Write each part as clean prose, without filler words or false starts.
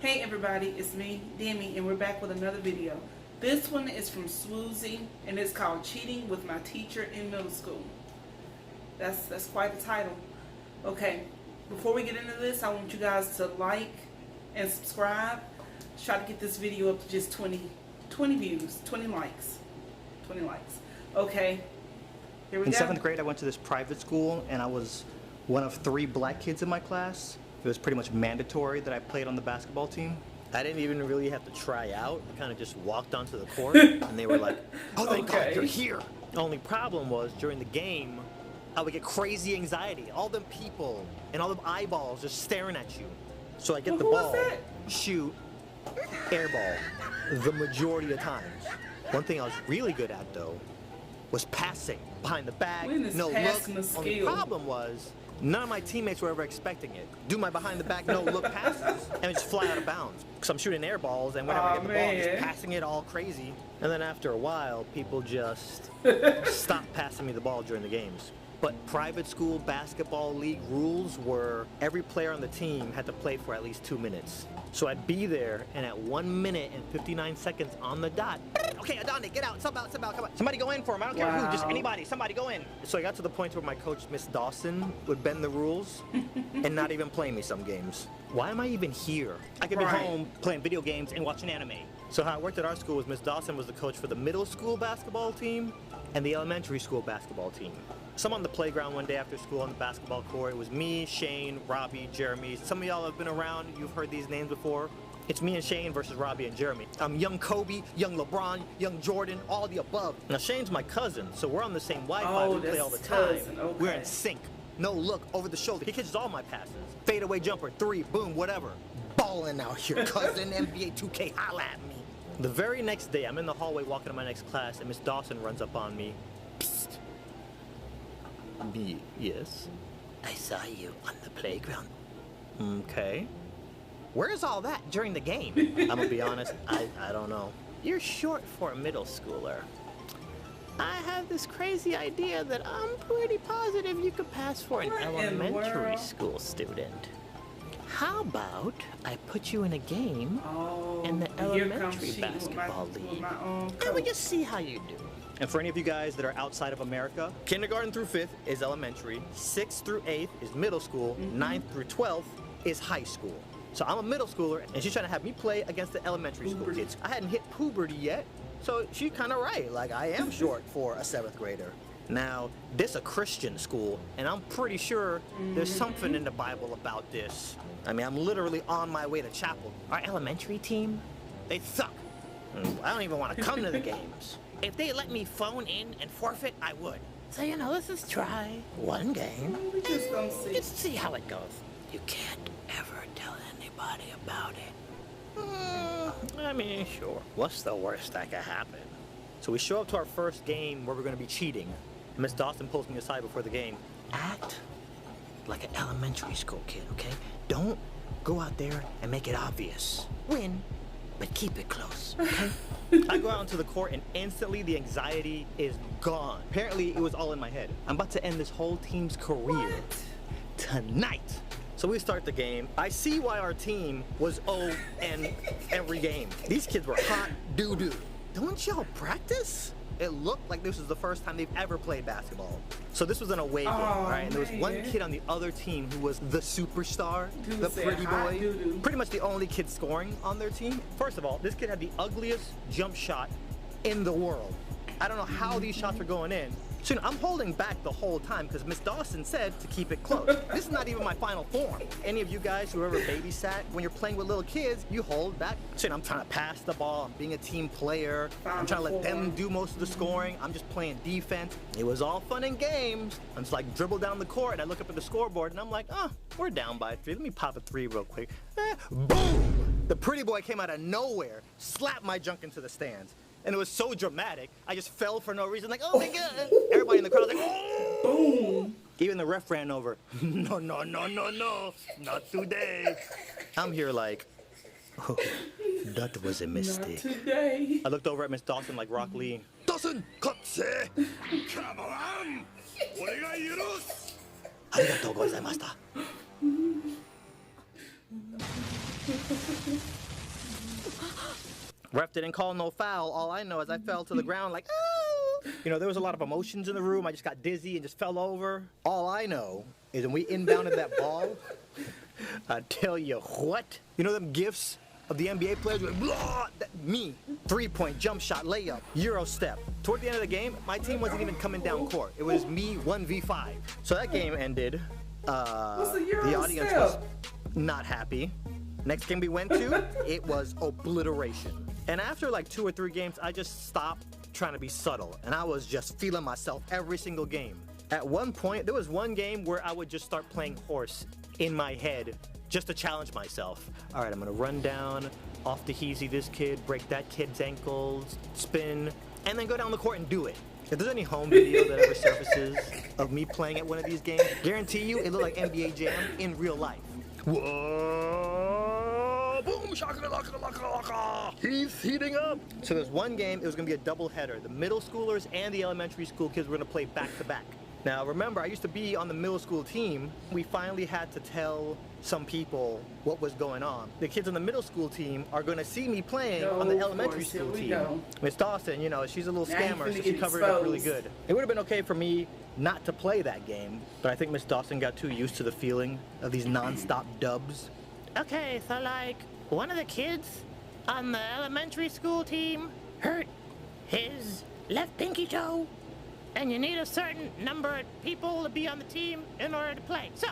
Hey everybody, it's me, Demi, and we're back with another video. This one is from Swoozie, and it's called Cheating with My Teacher in Middle School. That's quite a title. Okay, before we get into this, I want you guys to like and subscribe. Let's try to get this video up to just 20 views, 20 likes. 20 likes. Okay, here we go. In 7th grade, I went to this private school, and I was one of 3 black kids in my class. It was pretty much mandatory that I played on the basketball team. I didn't even really have to try out. I kind of just walked onto the court, and they were like, "Oh, thank God you're here." The only problem was during the game, I would get crazy anxiety. All them people and all them eyeballs just staring at you. So I get the ball, shoot, air ball, the majority of times. One thing I was really good at though was passing behind the back, no look. Only problem was none of my teammates were ever expecting it. Do my behind the back no look passes and just fly out of bounds. Because I'm shooting air balls and whenever I get the ball, I'm just passing it all crazy. And then after a while, people just stopped passing me the ball during the games. But private school basketball league rules were every player on the team had to play for at least 2 minutes. So I'd be there, and at 1 minute and 59 seconds on the dot, okay, Adonde, get out, sub out, come on. Somebody go in for him, I don't care who, just anybody, somebody go in. So I got to the point where my coach, Miss Dawson, would bend the rules and not even play me some games. Why am I even here? I could be home playing video games and watching anime. So how it worked at our school was Miss Dawson was the coach for the middle school basketball team and the elementary school basketball team. So I'm on the playground one day after school on the basketball court. It was me, Shane, Robbie, Jeremy. Some of y'all have been around. You've heard these names before. It's me and Shane versus Robbie and Jeremy. I'm young Kobe, young LeBron, young Jordan, all the above. Now Shane's my cousin, so we're on the same Wi-Fi. We play all the time. We're in sync. No look, over the shoulder. He catches all my passes. Fade away jumper, 3, boom, whatever. Ballin' out here, cousin. NBA 2K, holla at me. The very next day, I'm in the hallway walking to my next class, and Miss Dawson runs up on me. Psst. Yes? I saw you on the playground. Okay. Where's all that during the game? I'm gonna be honest, I don't know. You're short for a middle schooler. I have this crazy idea that I'm pretty positive you could pass for an elementary school student. How about I put you in a game in the elementary basketball league, and we just see how you do. And for any of you guys that are outside of America, kindergarten through 5th is elementary, 6th through 8th is middle school, 9th through 12th is high school. So I'm a middle schooler, and she's trying to have me play against the elementary school kids. I hadn't hit puberty yet, so she's kind of right. Like, I am short for a 7th grader. Now, this a Christian school, and I'm pretty sure there's something in the Bible about this. I mean, I'm literally on my way to chapel. Our elementary team, they suck. I don't even want to come to the games. If they let me phone in and forfeit, I would. So, you know, let's just try one game. Just see how it goes. You can't ever tell anybody about it. I mean, sure. What's the worst that could happen? So we show up to our first game where we're going to be cheating. Miss Dawson pulls me aside before the game. Act like an elementary school kid, okay? Don't go out there and make it obvious. Win, but keep it close, okay? I go out into the court and instantly the anxiety is gone. Apparently it was all in my head. I'm about to end this whole team's career tonight. So we start the game. I see why our team was 0 in every game. These kids were hot doo-doo. Don't y'all practice? It looked like this was the first time they've ever played basketball. So this was an away game, right? And there was one kid on the other team who was the superstar, the pretty boy, pretty much the only kid scoring on their team. First of all, this kid had the ugliest jump shot in the world. I don't know how these shots were going in. So, you know, I'm holding back the whole time because Miss Dawson said to keep it close. This is not even my final form. Any of you guys who ever babysat, when you're playing with little kids, you hold back. So, you know, I'm trying to pass the ball. I'm being a team player. I'm trying to let them do most of the scoring. I'm just playing defense. It was all fun and games. I'm just like dribble down the court and I look up at the scoreboard and I'm like, oh, we're down by 3. Let me pop a 3 real quick. Boom! The pretty boy came out of nowhere, slapped my junk into the stands. And it was so dramatic, I just fell for no reason, like, oh my God. Everybody in the crowd was like, oh! Boom! Even the ref ran over. No, not today. I'm here like, oh, that was a mistake. Not today. I looked over at Miss Dawson like Rock Lee. Dawson, katse! Come on! Arigatou gozaimashita. Ref didn't call no foul. All I know is I fell to the ground like, oh! You know, there was a lot of emotions in the room. I just got dizzy and just fell over. All I know is when we inbounded that ball, I tell you what. You know them gifs of the NBA players? Like, blah, me, 3-point, jump shot, layup, Euro step. Toward the end of the game, my team wasn't even coming down court. It was me 1v5. So that game ended. What's the Euro The audience step? was not happy. Next game we went to, it was obliteration. And after like 2 or 3 games, I just stopped trying to be subtle. And I was just feeling myself every single game. At one point, there was one game where I would just start playing horse in my head just to challenge myself. All right, I'm gonna run down, off the heezy this kid, break that kid's ankles, spin, and then go down the court and do it. If there's any home video that ever surfaces of me playing at one of these games, guarantee you it looked like NBA Jam in real life. Whoa! Boom! Shakalaka! He's heating up! So there's one game, it was gonna be a doubleheader. The middle schoolers and the elementary school kids were gonna play back to back. Now remember, I used to be on the middle school team. We finally had to tell some people what was going on. The kids on the middle school team are gonna see me playing on the elementary school team. Miss Dawson, you know, she's a little scammer, so she covered it up really good. It would have been okay for me not to play that game, but I think Miss Dawson got too used to the feeling of these non-stop dubs. Okay, so like, one of the kids on the elementary school team hurt his left pinky toe, and you need a certain number of people to be on the team in order to play. So,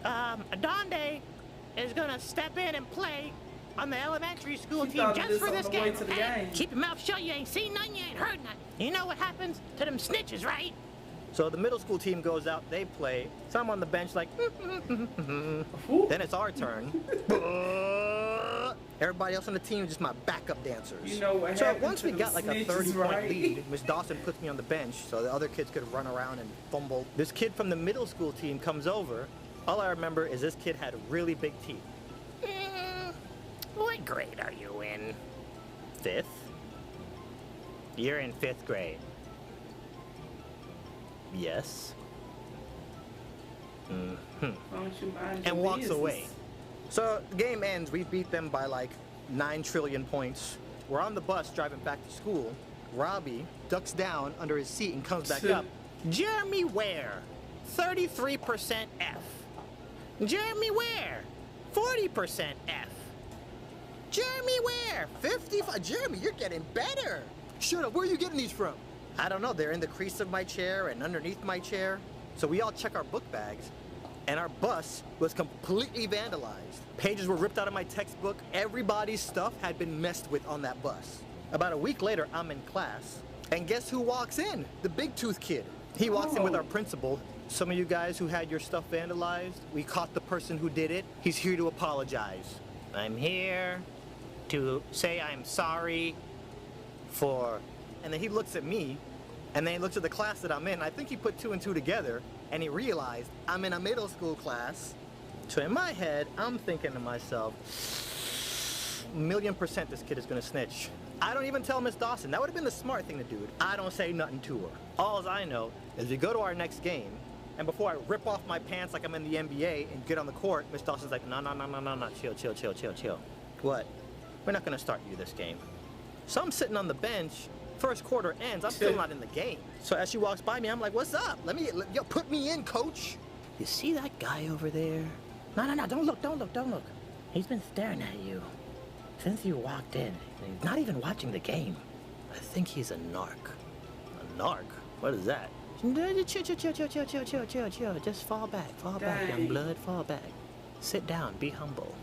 Adonde is gonna step in and play on the elementary school team just for this game. Okay? Keep your mouth shut, you ain't seen nothing, you ain't heard nothing. You know what happens to them snitches, right? So the middle school team goes out, they play. So I'm on the bench like, then it's our turn. Everybody else on the team is just my backup dancers. You know what so happened once to we the got like a snitches, 30-point right? lead, Miss Dawson puts me on the bench so the other kids could run around and fumble. This kid from the middle school team comes over. All I remember is this kid had really big teeth. What grade are you in? 5th? You're in 5th grade. Yes. Don't you mind your And walks business? away. So the game ends, we beat them by like 9 trillion points. We're on the bus driving back to school. Robbie ducks down under his seat and comes back up. Jeremy Ware, 33% F. Jeremy Ware, 40% F. Jeremy Ware, 55. Jeremy, you're getting better. Shut up, where are you getting these from? I don't know, they're in the crease of my chair and underneath my chair. So we all check our book bags, and our bus was completely vandalized. Pages were ripped out of my textbook. Everybody's stuff had been messed with on that bus. About a week later, I'm in class, and guess who walks in? The big tooth kid. He walks in with our principal. Some of you guys who had your stuff vandalized, we caught the person who did it. He's here to apologize. I'm here to say I'm sorry for... And then he looks at me, and then he looks at the class that I'm in. I think he put 2 and 2 together, and he realized I'm in a middle school class. So in my head, I'm thinking to myself, 1,000,000% this kid is gonna snitch. I don't even tell Miss Dawson. That would have been the smart thing to do. I don't say nothing to her. All I know is we go to our next game, and before I rip off my pants like I'm in the NBA and get on the court, Miss Dawson's like, no, chill. What? We're not gonna start you this game. So I'm sitting on the bench. First quarter ends, I'm still not in the game. So as she walks by me, I'm like, what's up? Yo, put me in, coach. You see that guy over there? No, don't look. He's been staring at you since you walked in. He's not even watching the game. I think he's a narc. A narc? What is that? Chill. Just fall back, young blood, fall back. Sit down, be humble.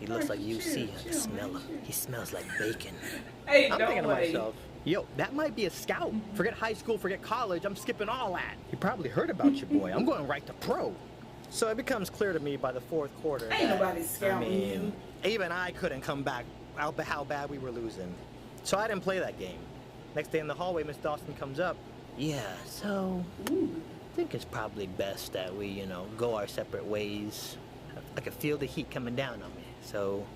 He looks like you see him, smell him. He smells like bacon. Hey, I'm thinking to way. myself, yo, that might be a scout. Forget high school, forget college, I'm skipping all that. He probably heard about your boy. I'm going right to pro. So it becomes clear to me by the 4th quarter Ain't that, nobody scouting you. even I couldn't come back out how bad we were losing. So I didn't play that game. Next day in the hallway, Miss Dawson comes up. Yeah, so I think it's probably best that we, go our separate ways. I could feel the heat coming down on me. So,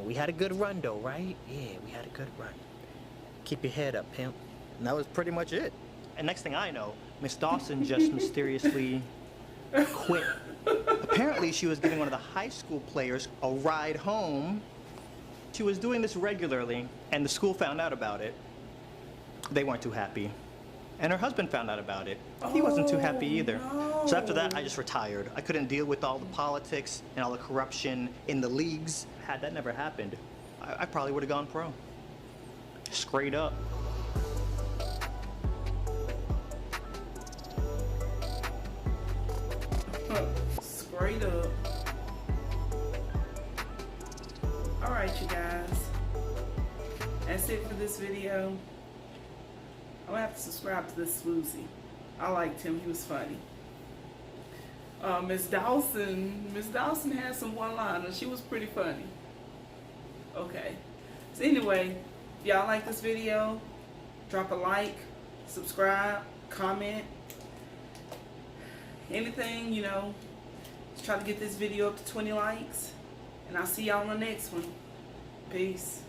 we had a good run though, right? Yeah, we had a good run. Keep your head up, pimp. And that was pretty much it. And next thing I know, Miss Dawson just mysteriously quit. Apparently, she was giving one of the high school players a ride home. She was doing this regularly, and the school found out about it. They weren't too happy. And her husband found out about it. He wasn't too happy either. So after that, I just retired. I couldn't deal with all the politics and all the corruption in the leagues. Had that never happened, I probably would have gone pro. Straight up. Straight up. Alright, you guys. That's it for this video. I'm gonna have to subscribe to this Swoozie. I liked him. He was funny. Miss Dawson had some one-liners. She was pretty funny. Okay. So anyway, if y'all like this video, drop a like, subscribe, comment, anything, you know. Let's try to get this video up to 20 likes. And I'll see y'all on the next one. Peace.